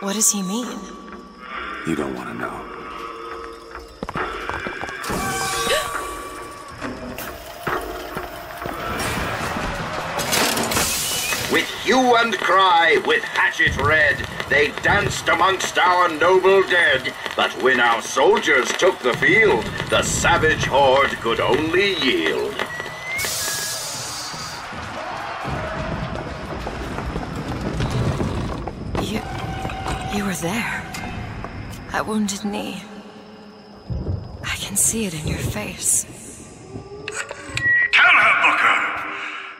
What does he mean? You don't want to know. With hue and cry, with hatchet red, they danced amongst our noble dead. But when our soldiers took the field, the savage horde could only yield. You were there. That wounded knee. I can see it in your face. Tell her, Booker!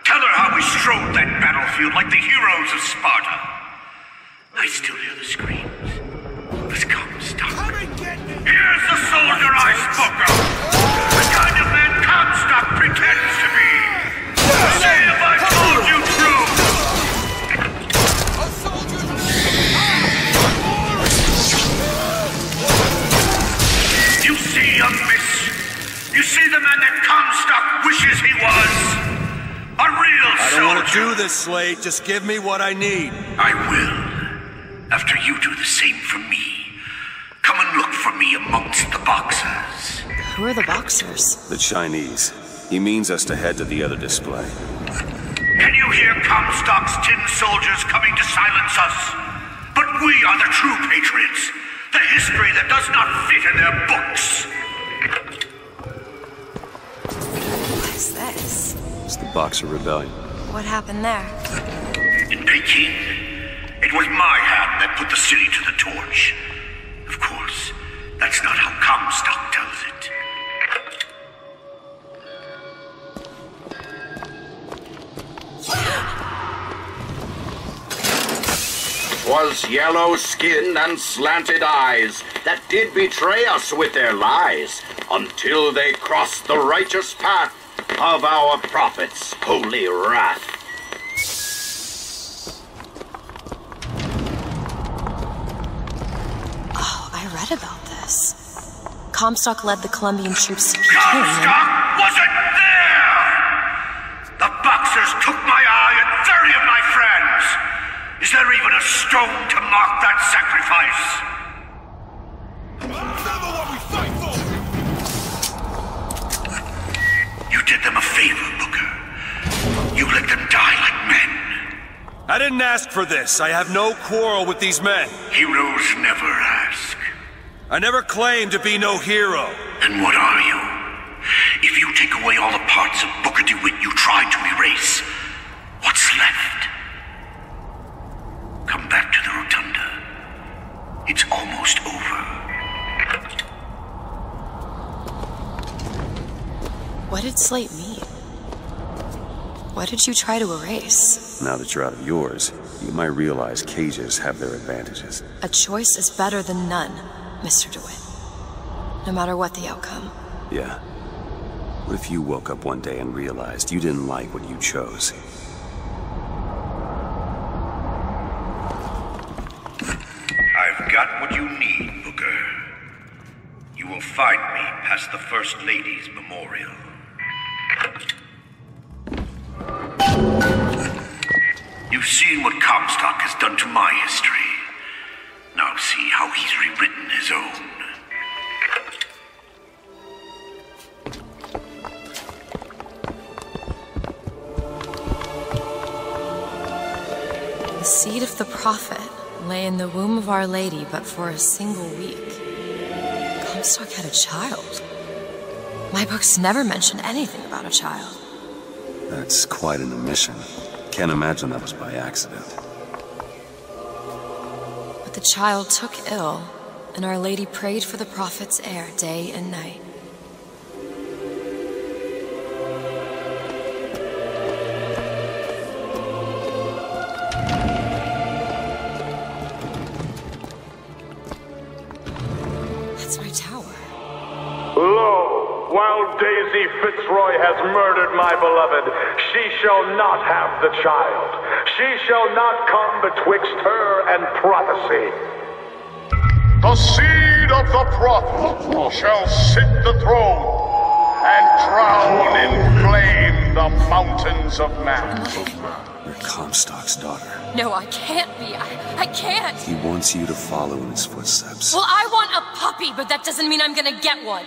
Tell her how we strode that battlefield like the heroes of Sparta. I still hear the screams. This Comstock. Here's the soldier I spoke of! The kind of man Comstock pretends to be! See if I told you true! You see, young miss? You see the man that Comstock wishes he was? A real soldier! I don't want to do this, Slade. Just give me what I need. I will. After you do the same for me. Come and look for me amongst the boxers. Who are the boxers? The Chinese. He means us to head to the other display. Can you hear Comstock's tin soldiers coming to silence us? But we are the true patriots. The history that does not fit in their books. What is this? It's the Boxer Rebellion. What happened there? In Peking, it was my hand that put the city to the torch. Of course, that's not how Comstock tells it. 'Twas yellow skin and slanted eyes that did betray us with their lies, until they crossed the righteous path of our prophet's holy wrath. Oh, I read about this. Comstock led the Colombian troops to Peking. Comstock wasn't there! The Boxers took my eye and 30 of my friends! Is there even a stone to mark that sacrifice? Never what we fight for! You did them a favor, Booker. You let them die like men. I didn't ask for this. I have no quarrel with these men. Heroes never ask. I never claimed to be no hero. Then what are you? If you take away all the parts of Booker DeWitt you tried to erase, what's left? Come back to the rotunda. It's almost over. What did Slate mean? What did you try to erase? Now that you're out of yours, you might realize cages have their advantages. A choice is better than none, Mr. DeWitt. No matter what the outcome. Yeah. What if you woke up one day and realized you didn't like what you chose? I've got what you need, Booker. You will find me past the First Lady's memorial. You've seen what Comstock has done to my history. Now see how he's rewritten his own. The seed of the prophet lay in the womb of Our Lady but for a single week. Comstock had a child. My books never mention anything about a child. That's quite an omission. Can't imagine that was by accident. But the child took ill and Our Lady prayed for the prophet's heir day and night. That's my tower. Lo, while Daisy Fitzroy has murdered my beloved, she shall not have the child. She shall not come betwixt her and prophecy. The seed of the prophet shall sit the throne and drown in flame the mountains of man. You're Comstock's daughter. No, I can't be. I can't. He wants you to follow in his footsteps. Well, I want a puppy, but that doesn't mean I'm gonna get one.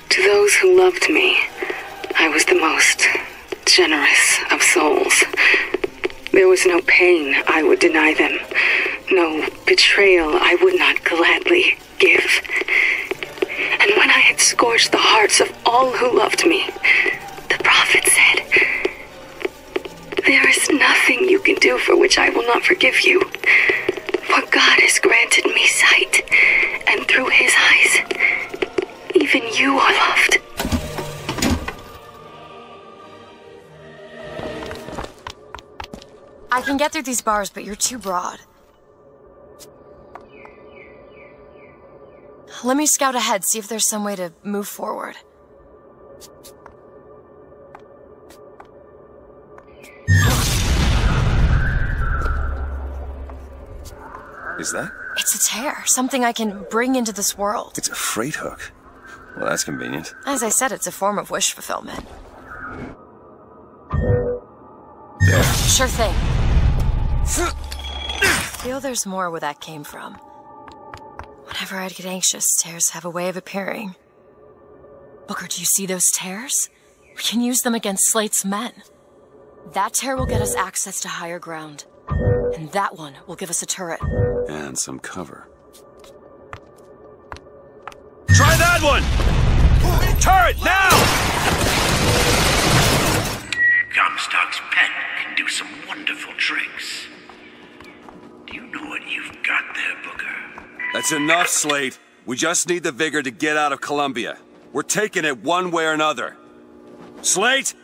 To those who loved me, I was the most generous of souls. There was no pain I would deny them, no betrayal I would not gladly give. And when I had scorched the hearts of all who loved me, the prophet said, "There is nothing you can do for which I will not forgive you. For God has granted me sight, and through his eyes, even you are loved." I can get through these bars, but you're too broad. Let me scout ahead, see if there's some way to move forward. Is that? It's a tear, something I can bring into this world. It's a freight hook. Well, that's convenient. As I said, it's a form of wish fulfillment. There. Sure thing. Feel there's more where that came from. Whenever I'd get anxious, tears have a way of appearing. Booker, do you see those tears? We can use them against Slate's men. That tear will get us access to higher ground. And that one will give us a turret. And some cover. Try that one! Turret, now! Comstock's pen can do some wonderful tricks. Do you know what you've got there, Booker? That's enough, Slate. We just need the vigor to get out of Columbia. We're taking it one way or another. Slate!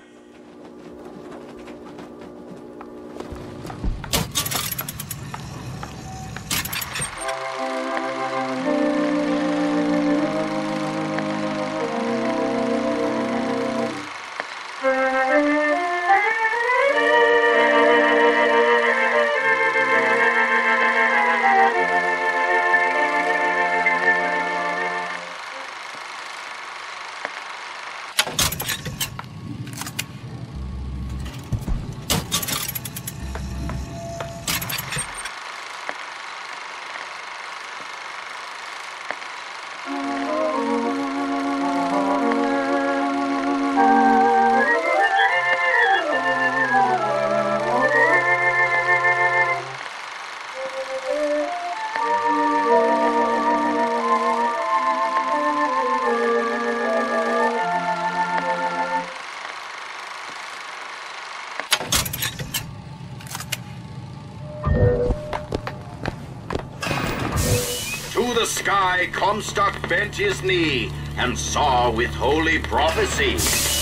Sky, Comstock bent his knee and saw with holy prophecy.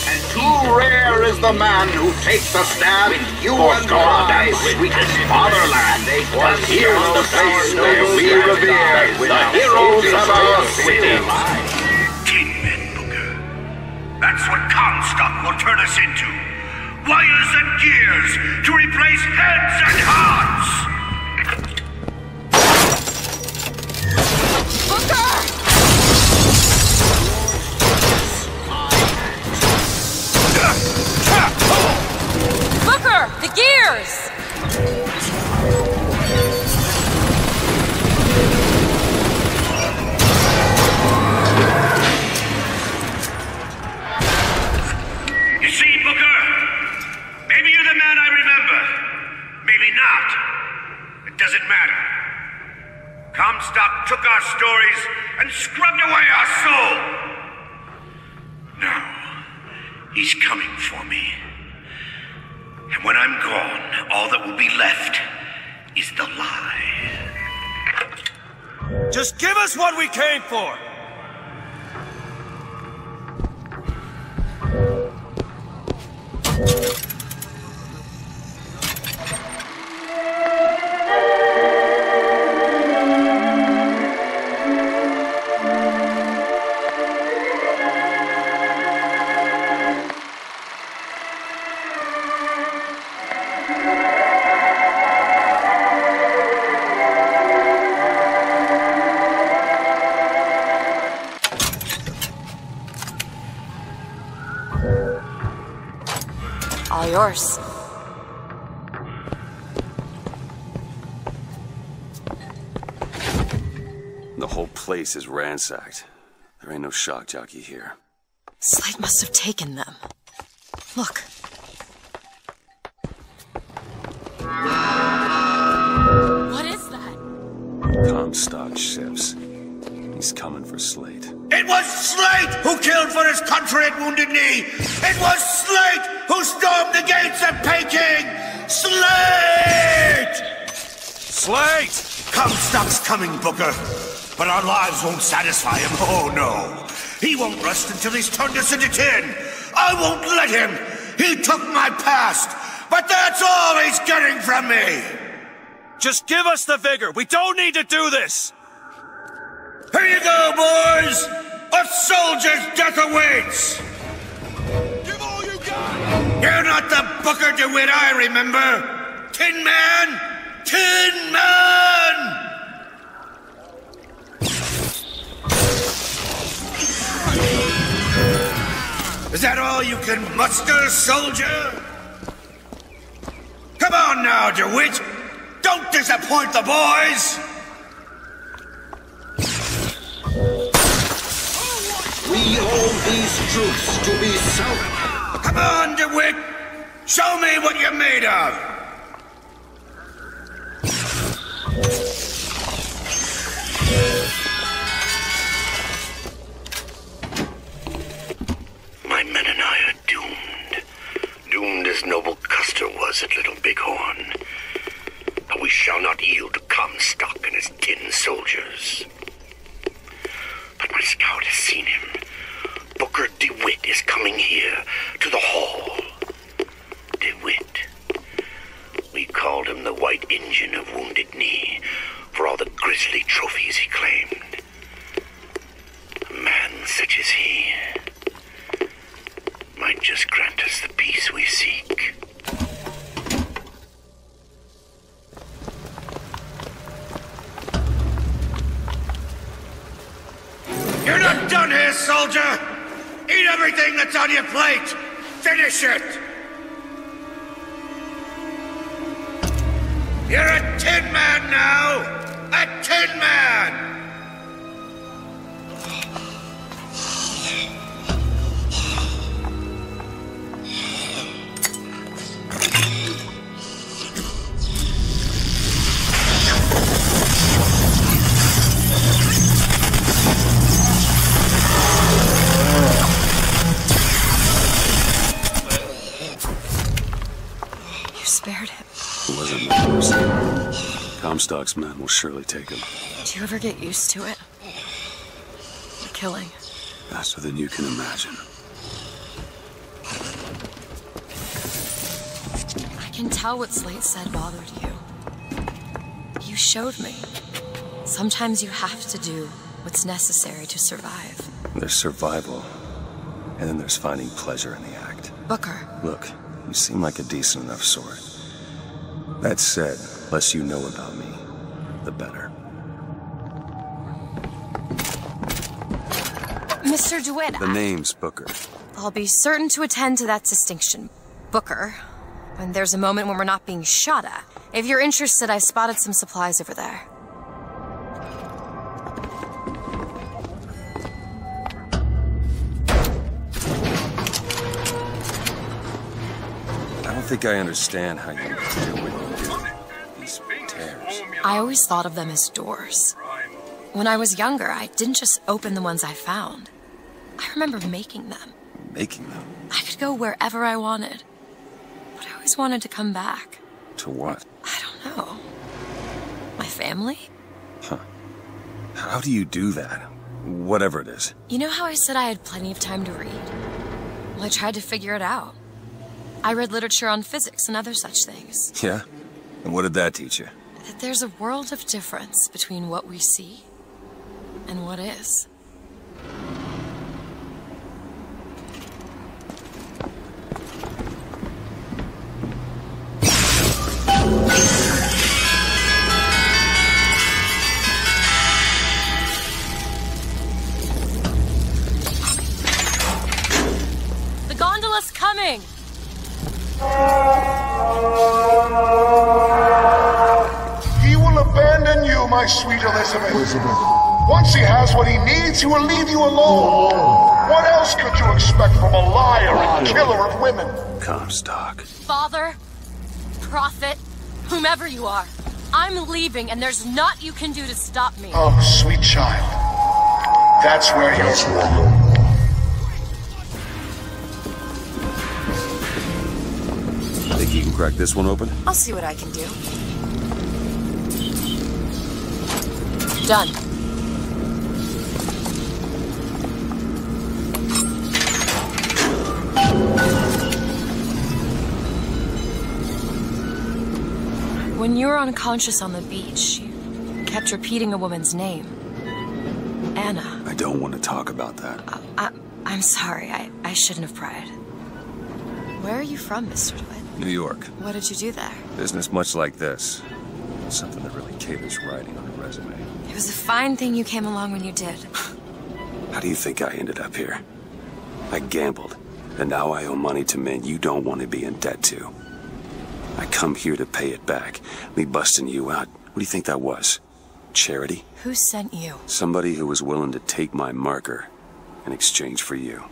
And too rare is the man who takes a stand you and God and sweetest fatherland. Was here the place where we revere the heroes of our city. 10 men, Booker. That's what Comstock will turn us into. Wires and gears to replace heads and hearts. Booker! The gears! You see, Booker? Maybe you're the man I remember. Maybe not. It doesn't matter. Comstock took our stories and scrubbed away our soul. Now, he's coming for me. And when I'm gone, all that will be left is the lie. Just give us what we came for! All yours. The whole place is ransacked. There ain't no shock jockey here. Slate must have taken them. Look. What is that? Comstock ships. He's coming for Slate. It was Slate who killed for his country at Wounded Knee! It was Slate who stormed the gates of Peking! Slate! Slate! Comstock's coming, Booker. But our lives won't satisfy him, oh no. He won't rest until he's turned us into tin. I won't let him. He took my past, but that's all he's getting from me. Just give us the vigor! We don't need to do this! Here you go, boys! A soldier's death awaits! Give all you got! You're not the Booker DeWitt I remember! Tin Man! Tin Man! Is that all you can muster, soldier? Come on now, DeWitt! Don't disappoint the boys! We owe these troops to be self. Come on, DeWitt! Show me what you're made of! My men and I are doomed. Doomed as noble Custer was at Little Bighorn. But we shall not yield to Comstock and his tin soldiers. But my scout has seen him. Booker DeWitt is coming here, to the hall. DeWitt. We called him the White Injun of Wounded Knee, for all the grisly trophies he claimed. A man such as he might just grant us the peace we seek. You're not done here, soldier! Eat everything that's on your plate! Finish it! You're a tin man now! A tin man! Spared him. It wasn't yours. Comstock's men will surely take him. Do you ever get used to it? The killing. Faster than you can imagine. I can tell what Slate said bothered you. You showed me. Sometimes you have to do what's necessary to survive. There's survival, and then there's finding pleasure in the act. Booker. Look, you seem like a decent enough sort. That said, less you know about me, the better. Mr. DeWitt, The name's Booker. I'll be certain to attend to that distinction. Booker, when there's a moment when we're not being shot at. If you're interested, I spotted some supplies over there. I don't think I understand how you deal with these tears. I always thought of them as doors. When I was younger, I didn't just open the ones I found. I remember making them. Making them? I could go wherever I wanted. But I always wanted to come back. To what? I don't know. My family? Huh. How do you do that? Whatever it is. You know how I said I had plenty of time to read? Well, I tried to figure it out. I read literature on physics and other such things. Yeah? And what did that teach you? That there's a world of difference between what we see and what is. The gondola's coming! He will abandon you, my sweet Elizabeth. Once he has what he needs, he will leave you alone. What else could you expect from a liar and killer of women? Comstock. Father, prophet, whomever you are, I'm leaving and there's naught you can do to stop me. Oh, sweet child. That's where you... Think you can crack this one open? I'll see what I can do. Done. When you were unconscious on the beach, you kept repeating a woman's name. Anna. I don't want to talk about that. I'm sorry. I shouldn't have pried. Where are you from, Mr. DeWitt? New York. What did you do there? Business much like this. Something that really caters writing on a resume. It was a fine thing you came along when you did. How do you think I ended up here? I gambled, and now I owe money to men you don't want to be in debt to. I come here to pay it back. Me busting you out, what do you think that was? Charity? Who sent you? Somebody who was willing to take my marker in exchange for you.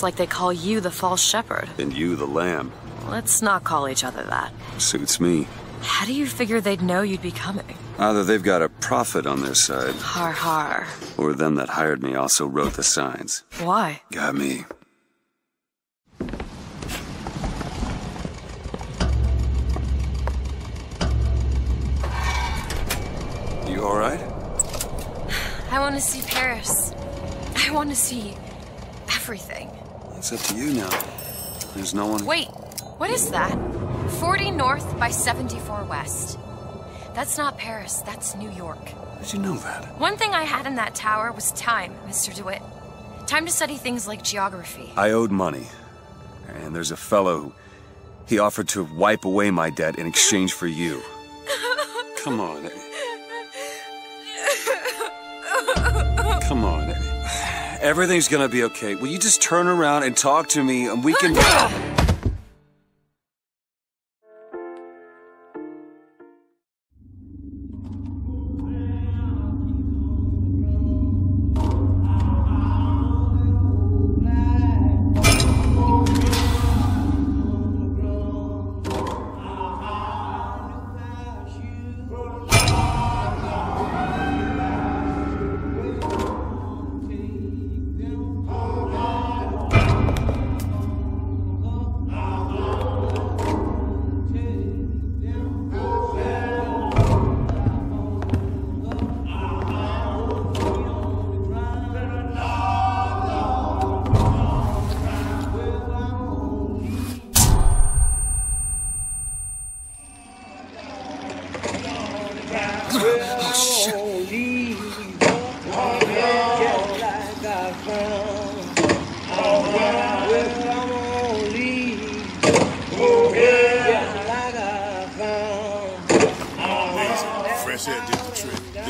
Like they call you the false shepherd. And you the lamb. Let's not call each other that. Suits me. How do you figure they'd know you'd be coming? Either they've got a prophet on their side. Har har. Or them that hired me also wrote the signs. Why? Got me. You alright? I want to see Paris. I want to see everything. It's up to you now. There's no one... Wait, what is that? 40 north by 74 west. That's not Paris, that's New York. How'd you know that? One thing I had in that tower was time, Mr. DeWitt. Time to study things like geography. I owed money. And there's a fellow who... He offered to wipe away my debt in exchange for you. Come on, Eddie. Come on, Eddie. Everything's gonna be okay. Will you just turn around and talk to me and we can...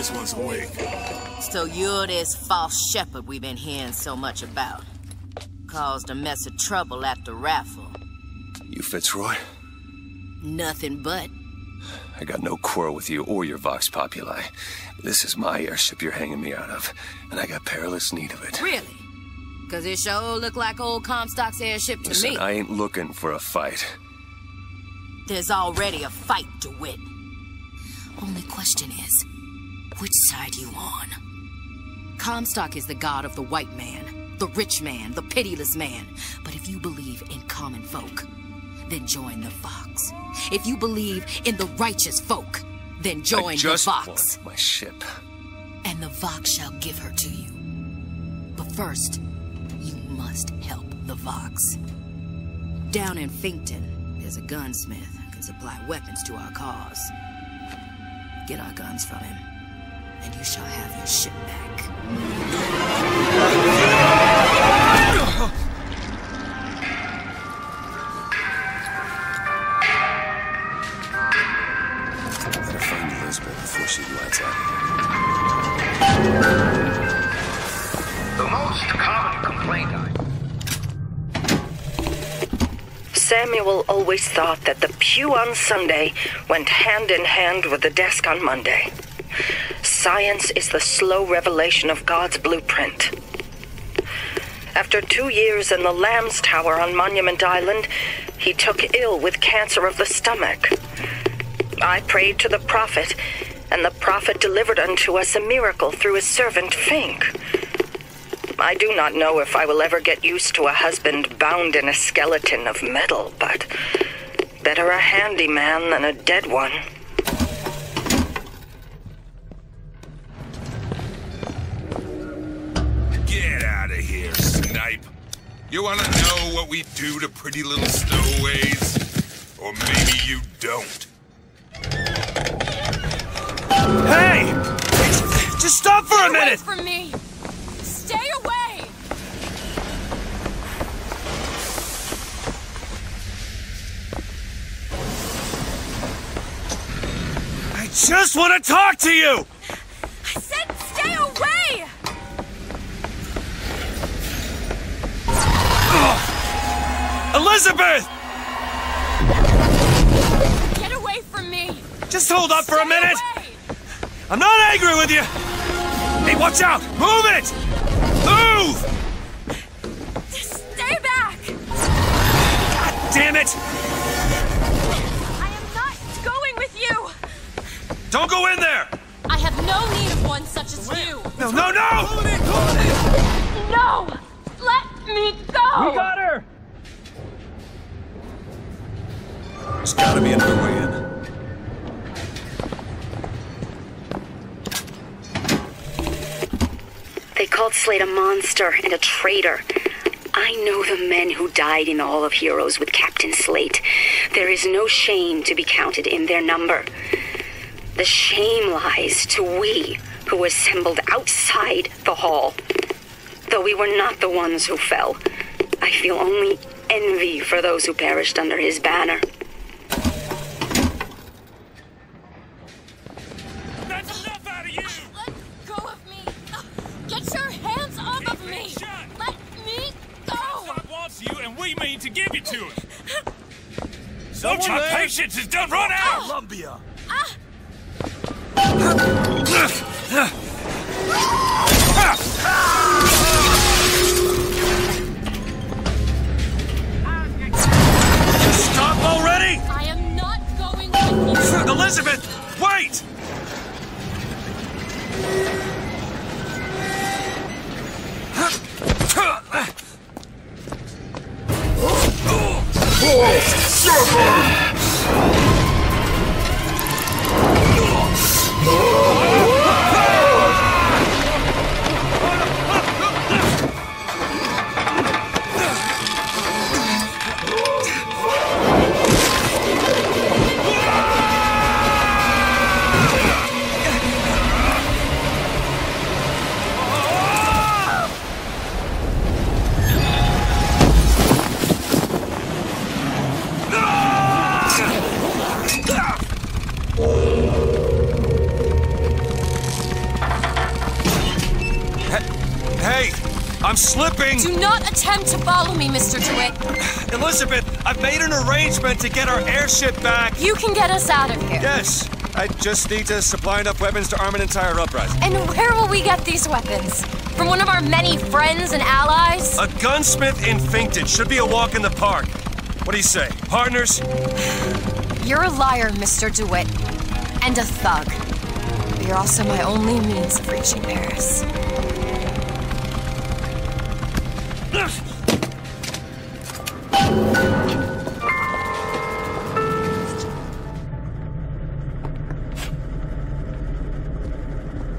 this one's awake. So you're this false shepherd we've been hearing so much about. Caused a mess of trouble at the raffle. You Fitzroy? Nothing but. I got no quarrel with you or your Vox Populi. This is my airship you're hanging me out of, and I got perilous need of it. Really? Cause it sure look like old Comstock's airship to Listen, me. I ain't looking for a fight. There's already a fight, DeWitt. Only question is, which side you on? Comstock is the god of the white man, the rich man, the pitiless man. But if you believe in common folk, then join the Vox. If you believe in the righteous folk, then join the Vox. Want my ship. And the Vox shall give her to you. But first, you must help the Vox. Down in Finkton, there's a gunsmith who can supply weapons to our cause. Get our guns from him, and you shall have your ship back. Better find Elizabeth before she lights out. The most common complaint Samuel always thought that the pew on Sunday went hand in hand with the desk on Monday. Science is the slow revelation of God's blueprint. After 2 years in the Lamb's Tower on Monument Island, he took ill with cancer of the stomach. I prayed to the prophet, and the prophet delivered unto us a miracle through his servant Fink. I do not know if I will ever get used to a husband bound in a skeleton of metal, but better a handy man than a dead one. Get out of here, snipe. You want to know what we do to pretty little stowaways? Or maybe you don't. Hey! Just stop for a minute! Stay away from me! Stay away! I just want to talk to you! I said stay away! Elizabeth! Get away from me! Just hold up for a minute! Away. I'm not angry with you! Hey, watch out! Move it! Move! Stay back! God damn it! I am not going with you! Don't go in there! I have no need of one such as you! No, no, no! No! Let me go! We got her! There's gotta be another way in. They called Slade a monster and a traitor. I know the men who died in the Hall of Heroes with Captain Slate. There is no shame to be counted in their number. The shame lies to we who assembled outside the hall. Though we were not the ones who fell, I feel only envy for those who perished under his banner. That's enough out of you! Let go of me! Get your hands off of me! Let me go! Comstock wants you, and we mean to give you to him. So my patience is done run out! Columbia! Stop already! I am not going with you! Elizabeth, wait! I'm slipping! Do not attempt to follow me, Mr. DeWitt. Elizabeth, I've made an arrangement to get our airship back. You can get us out of here. Yes. I just need to supply enough weapons to arm an entire uprising. And where will we get these weapons? From one of our many friends and allies? A gunsmith in Finkton should be a walk in the park. What do you say, partners? You're a liar, Mr. DeWitt. And a thug. But you're also my only means of reaching Paris.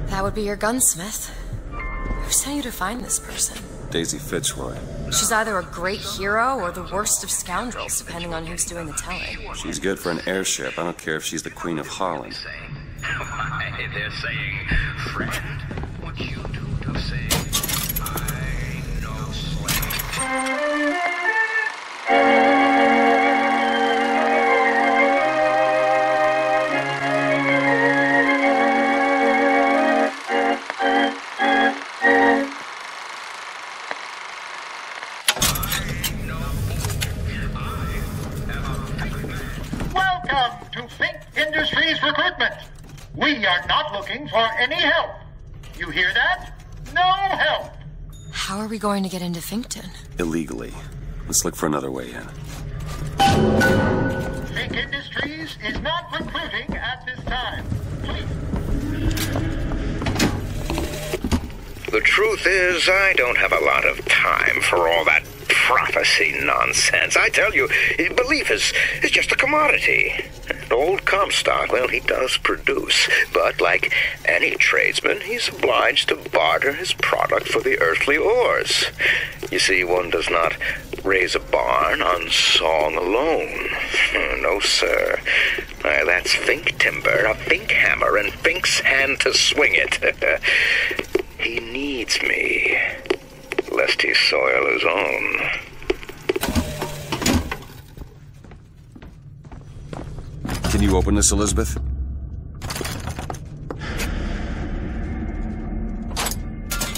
That would be your gunsmith. Who sent you to find this person? Daisy Fitzroy. She's either a great hero or the worst of scoundrels, depending on who's doing the telling. She's good for an airship. I don't care if she's the Queen of Holland. Why, they're saying, friend, what you do to say, I know slave. Welcome to Fink Industries Recruitment. We are not looking for any help. You hear that? No help. How are we going to get into Finkton? Illegally. Let's look for another way in. Fink Industries is not recruiting at this time. Please. The truth is, I don't have a lot of time for all that prophecy nonsense. I tell you, belief is just a commodity. Old Comstock, well, he does produce, but like any tradesman, he's obliged to barter his product for the earthly ores. You see, one does not raise a barn on song alone. No, sir. Why, that's Fink timber, a Fink hammer, and Fink's hand to swing it. He needs me, lest he soil his own. Can you open this, Elizabeth?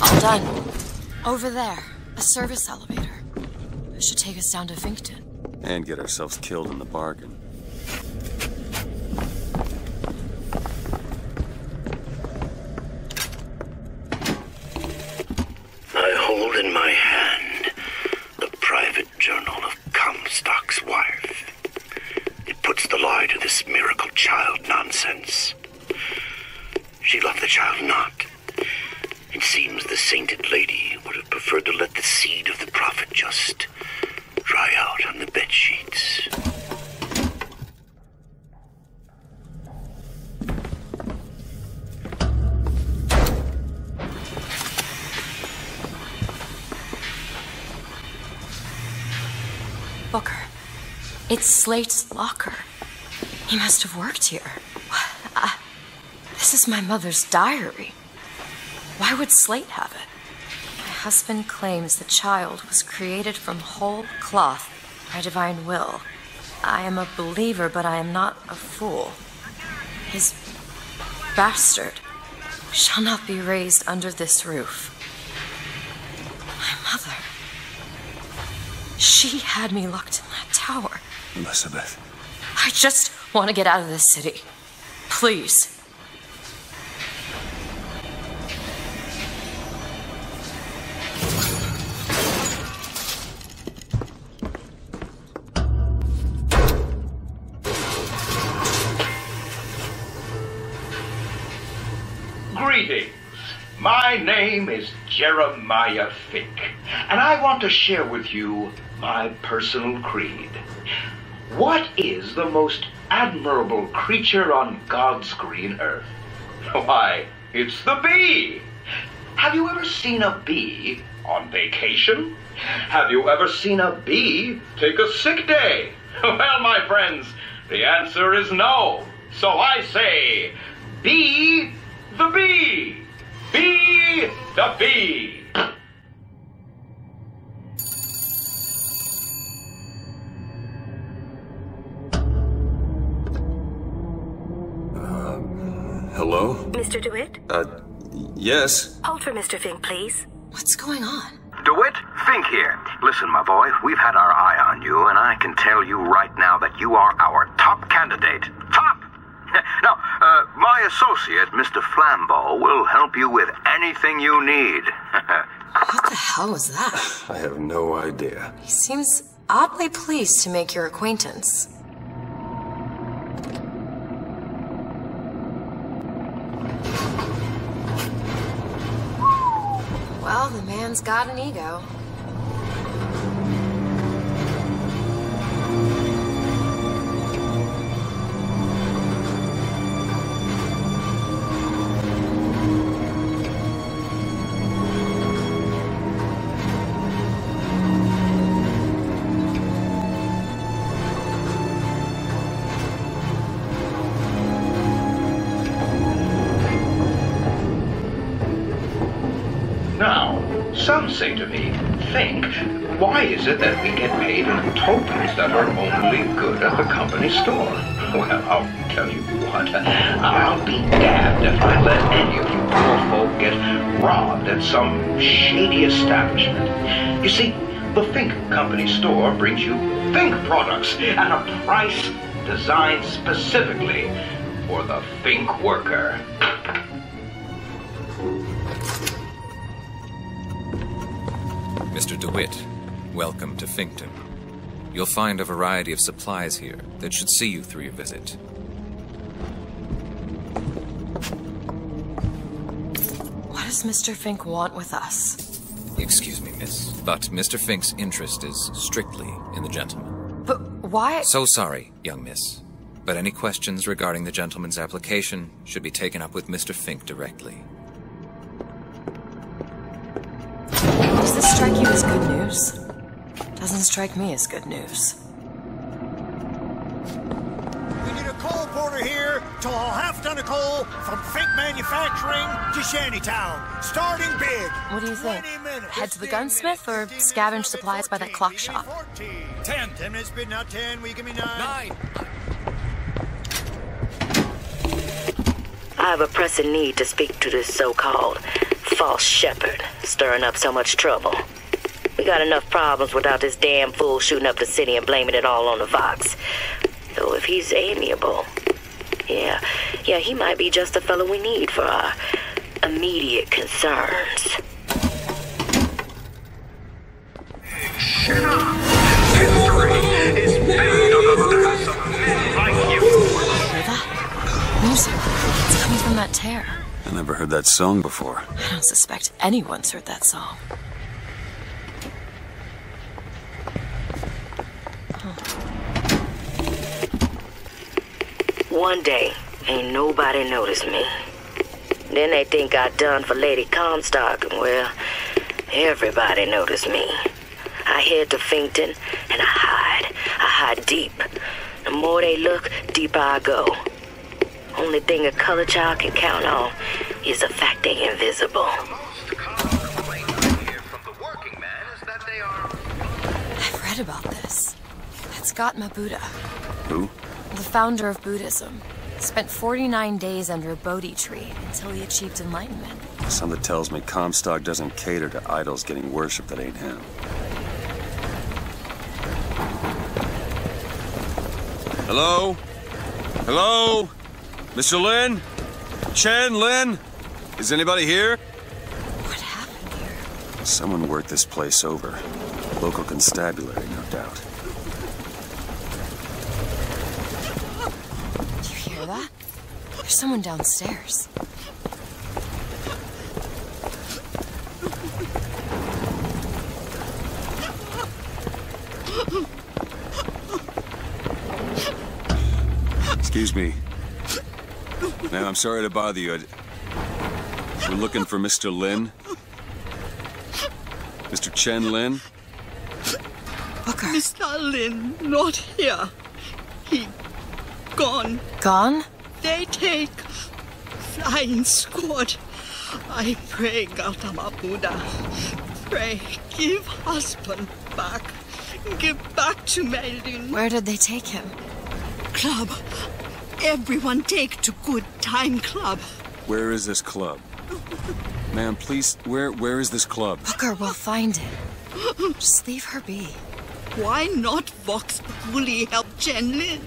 All done. Over there, a service elevator. It should take us down to Finkton. And get ourselves killed in the bargain. I hold in my hand the private journal of Comstock's wife. It puts the lie to this miracle child nonsense. She loved the child not. It seems the sainted lady would have preferred to let the seed of the prophet just dry out on the bedsheets. Booker. It's Slate's locker. He must have worked here. This is my mother's diary. Why would Slate have it? My husband claims the child was created from whole cloth by divine will. I am a believer, but I am not a fool. His bastard shall not be raised under this roof. My mother. She had me locked in that tower. Elizabeth. I just want to get out of this city. Please. Greetings. My name is Jeremiah Fink, and I want to share with you my personal creed. What is the most admirable creature on God's green earth? Why, it's the bee. Have you ever seen a bee on vacation? Have you ever seen a bee take a sick day? Well, my friends, the answer is no. So I say, be the bee. Be the bee. Hello? Mr. DeWitt? Yes? Hold for Mr. Fink, please. What's going on? Fink here. Listen, my boy, we've had our eye on you, and I can tell you right now that you are our top candidate. Top! Now, my associate, Mr. Flambeau, will help you with anything you need. What the hell was that? I have no idea. He seems oddly pleased to make your acquaintance. Well, the man's got an ego. Some say to me, Fink, why is it that we get paid in tokens that are only good at the company store? Well, I'll tell you what, I'll be damned if I let any of you poor folk get robbed at some shady establishment. You see, the Fink Company store brings you Fink products at a price designed specifically for the Fink worker. Mr. DeWitt, welcome to Finkton. You'll find a variety of supplies here that should see you through your visit. What does Mr. Fink want with us? Excuse me, miss, but Mr. Fink's interest is strictly in the gentleman. But why? So sorry, young miss, but any questions regarding the gentleman's application should be taken up with Mr. Fink directly. Does this strike you as good news? Doesn't strike me as good news. We need a coal porter here to haul half ton of coal from Fink Manufacturing to Shantytown, starting big. What do you think? Head to the gunsmith or scavenge supplies by that clock shop? 10 minutes bid, now 10. Will you give me 9? I have a pressing need to speak to this so-called false shepherd, stirring up so much trouble. We got enough problems without this damn fool shooting up the city and blaming it all on the Vox. Though if he's amiable, yeah, he might be just the fellow we need for our immediate concerns. Shut up! History is made on the backs of men like you. Hear that? Music. It's coming from that tear. I never heard that song before. I don't suspect anyone's heard that song. One day, ain't nobody noticed me. Then they think I done for Lady Comstock, and well, everybody noticed me. I head to Finkton, and I hide deep. The more they look, deeper I go. Only thing a color child can count on is the fact they invisible. I've read about this. That Scott Mabuddha. Who? The founder of Buddhism. Spent 49 days under a Bodhi tree until he achieved enlightenment. Something tells me Comstock doesn't cater to idols getting worship that ain't him. Hello? Hello? Mr. Lin? Chen, Lin? Is anybody here? What happened here? Someone worked this place over. Local constabulary, no doubt. Do you hear that? There's someone downstairs. Excuse me. Ma'am, I'm sorry to bother you. We're looking for Mr. Lin. Mr. Chen Lin. Booker. Mr. Lin, not here. He gone. Gone? They take flying squad. I pray, Gautama Buddha. Pray, give husband back. Give back to Maiden. Where did they take him? Club. Everyone take to Good Time Club. Where is this club? Ma'am, please, where is this club? Booker, we'll find it. Just leave her be. Why not Vox Populi help Chen Lin?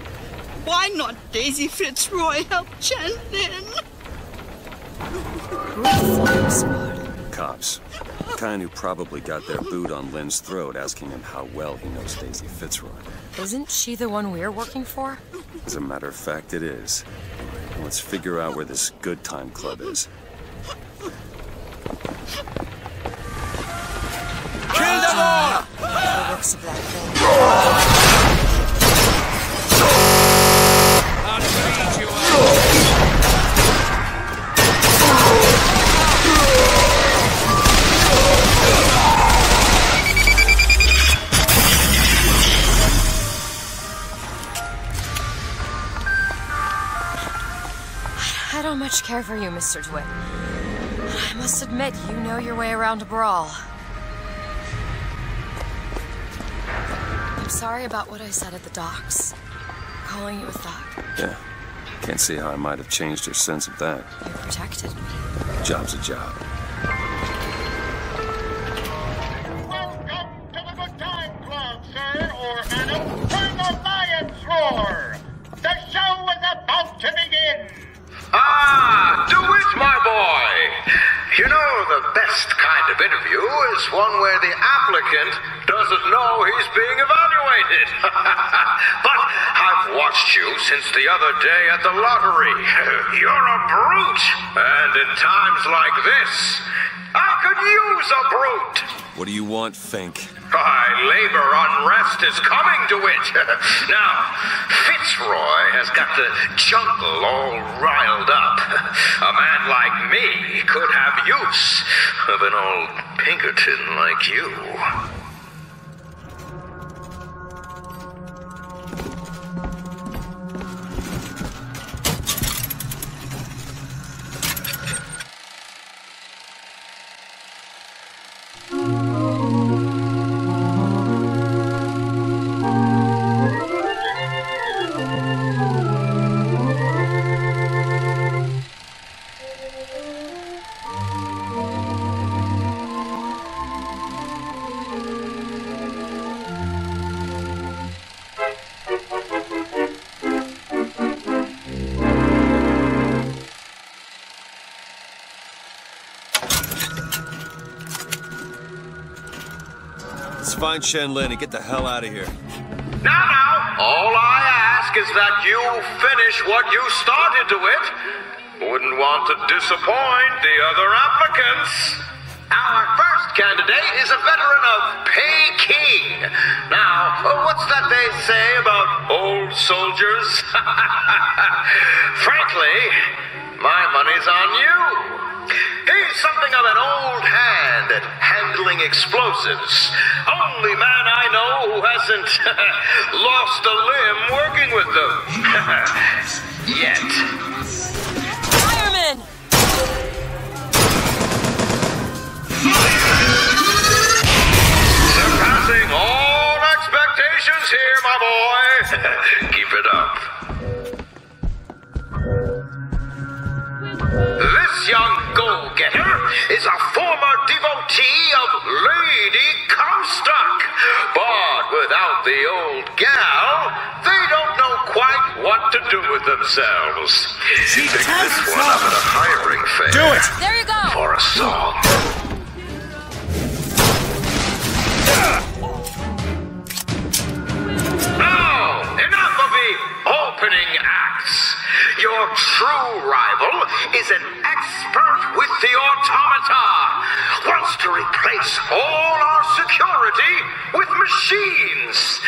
Why not Daisy Fitzroy help Chen Lin? Who is the squad? Cops. The kind who probably got their boot on Lin's throat asking him how well he knows Daisy Fitzroy. Isn't she the one we're working for? As a matter of fact, it is. Let's figure out where this good time club is. Kill them all! The looks of that thing. I'll feed you up. I don't much care for you, Mr. DeWitt. I must admit, you know your way around a brawl. I'm sorry about what I said at the docks. Calling you a thug. Yeah. Can't see how I might have changed her sense of that. You protected me. Job's a job. Welcome to the Good Time Club, sir, or madam, where the lions roar. The show is about to begin. Ah, DeWitt, my boy. You know, the best kind of interview is one where the applicant doesn't know he's being evaluated. But I've watched you since the other day at the lottery. You're a brute. And in times like this, I could use a brute. What do you want, Fink? Labor unrest is coming, DeWitt. Now, Fitzroy has got the jungle all riled up. A man like me could have use of an old Pinkerton like you. Find Chen Lin and get the hell out of here. Now, all I ask is that you finish what you started, DeWitt. Wouldn't want to disappoint the other applicants. Our first candidate is a veteran of Peking. Now, what's that they say about old soldiers? Frankly, my money's on you. He's something of an old hand at handling explosives. Only man I know who hasn't lost a limb working with them. Yet. Fireman! Surpassing all expectations here, my boy. Keep it up. This young go-getter is a former devotee of Lady Comstock. But without the old gal, they don't know quite what to do with themselves. Pick this one up at a hiring fair. Do it! There you go! For a song. Now, enough of the opening acts. Your true rival is an expert with the automata. Wants to replace all our security with machines.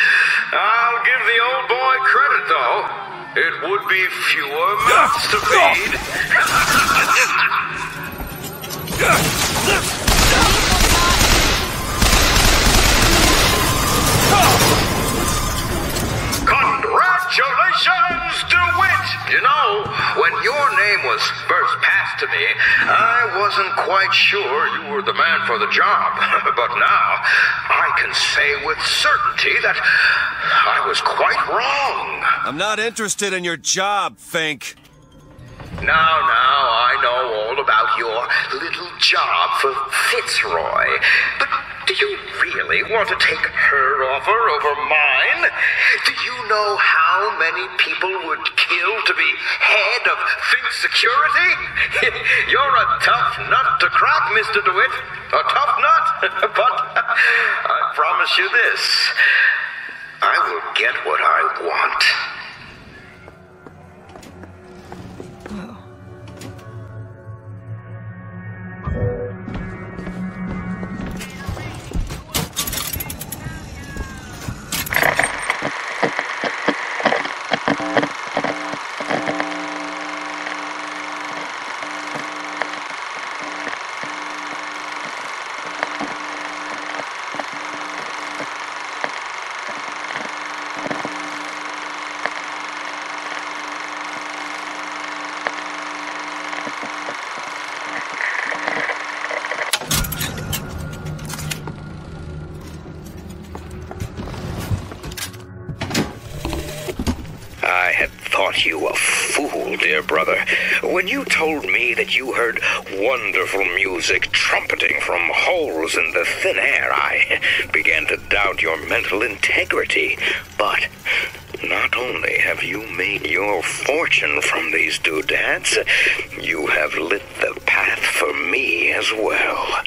I'll give the old boy credit, though. It would be fewer mouths to feed. Congratulations, DeWitt! You know, when your name was first passed to me, I wasn't quite sure you were the man for the job. But now, I can say with certainty that I was quite wrong. I'm not interested in your job, Fink. Now, I know all about your little job for Fitzroy. But do you really really want to take her offer over mine? Do you know how many people would kill to be head of Think Security? You're a tough nut to crack, Mr. DeWitt. A tough nut. But I promise you this. I will get what I want. You a fool, dear brother, when you told me that you heard wonderful music trumpeting from holes in the thin air. I began to doubt your mental integrity. But not only have you made your fortune from these doodads, you have lit the path for me as well.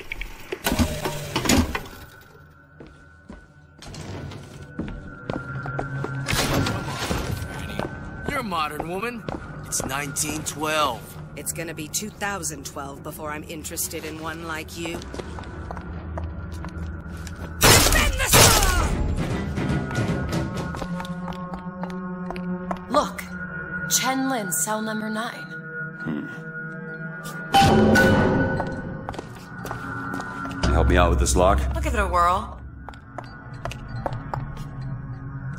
Modern woman. It's 1912. It's gonna be 2012 before I'm interested in one like you. Look, Chen Lin, cell number 9. Help me out with this lock? I'll give it a whirl.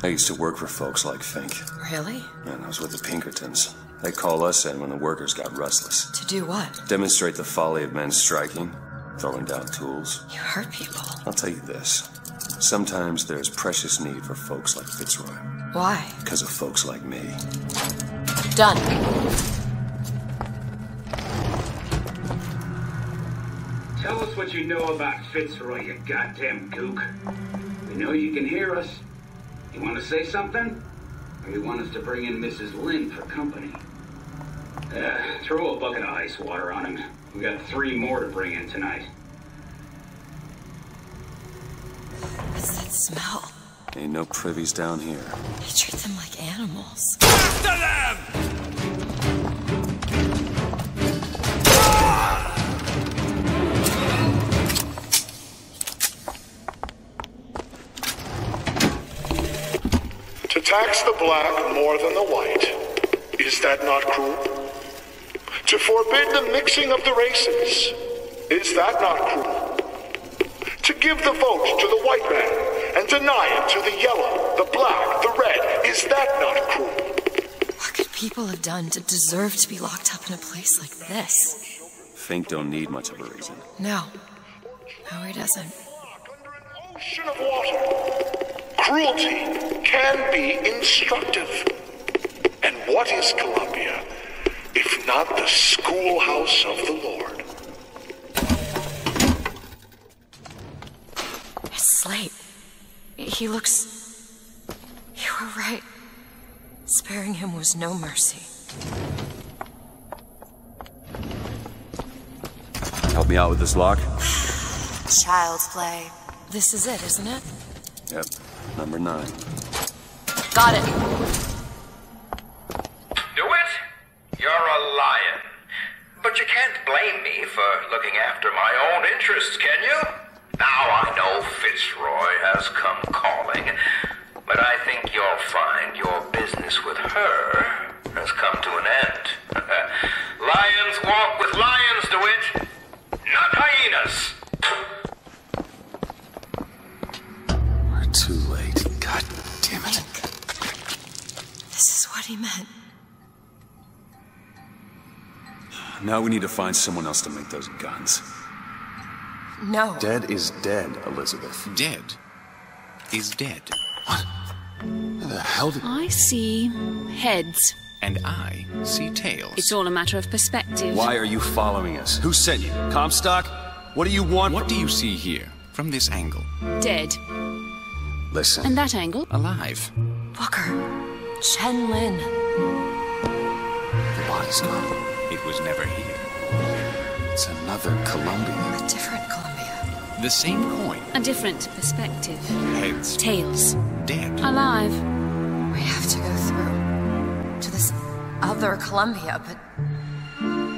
I used to work for folks like Fink. Really? And I was with the Pinkertons. They call us in when the workers got restless. To do what? Demonstrate the folly of men striking, throwing down tools. You hurt people. I'll tell you this. Sometimes there's precious need for folks like Fitzroy. Why? Because of folks like me. Done. Tell us what you know about Fitzroy, you goddamn gook. We know you can hear us. You want to say something? Or you want us to bring in Mrs. Lynn for company? Throw a bucket of ice water on him. We got 3 more to bring in tonight. What's that smell? Ain't no privies down here. They treat them like animals. After them! To tax the black more than the white, is that not cruel? To forbid the mixing of the races, is that not cruel? To give the vote to the white man and deny it to the yellow, the black, the red, is that not cruel? What could people have done to deserve to be locked up in a place like this? Fink don't need much of a reason. No. No, he doesn't. Ocean of water. Cruelty can be instructive. And what is Columbia, if not the schoolhouse of the Lord? It's Slate. He looks... You were right. Sparing him was no mercy. Help me out with this lock? Child's play. This is it, isn't it? Yep. Number 9. Got it. DeWitt, you're a lion. But you can't blame me for looking after my own interests, can you? Now I know Fitzroy has come calling, but I think you'll find your business with her has come to an end. Lions walk with lions, DeWitt, not hyenas. We're too late. God damn it. This is what he meant. Now we need to find someone else to make those guns. No. Dead is dead, Elizabeth. Dead is dead. What? Where the hell did... I see heads. And I see tails. It's all a matter of perspective. Why are you following us? Who sent you? Comstock? What do you want? What do you see here? From this angle. Dead. Listen. And that angle? Alive. Booker. Chen Lin. The body's gone. It was never here. It's another Columbia. A different Columbia. The same coin. A different perspective. Heads. Tails. Dead. Alive. We have to go through to this other Columbia, but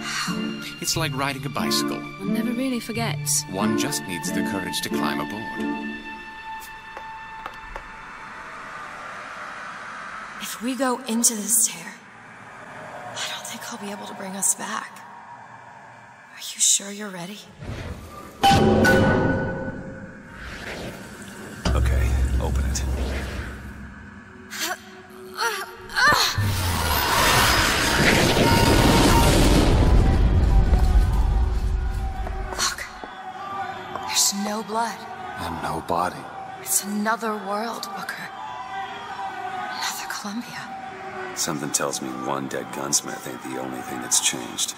how? It's like riding a bicycle. One never really forgets. One just needs the courage to climb aboard. If we go into this tear, I don't think I'll be able to bring us back. Are you sure you're ready? Okay, open it. Look, there's no blood. And no body. It's another world, Booker. Another Columbia. Something tells me one dead gunsmith ain't the only thing that's changed.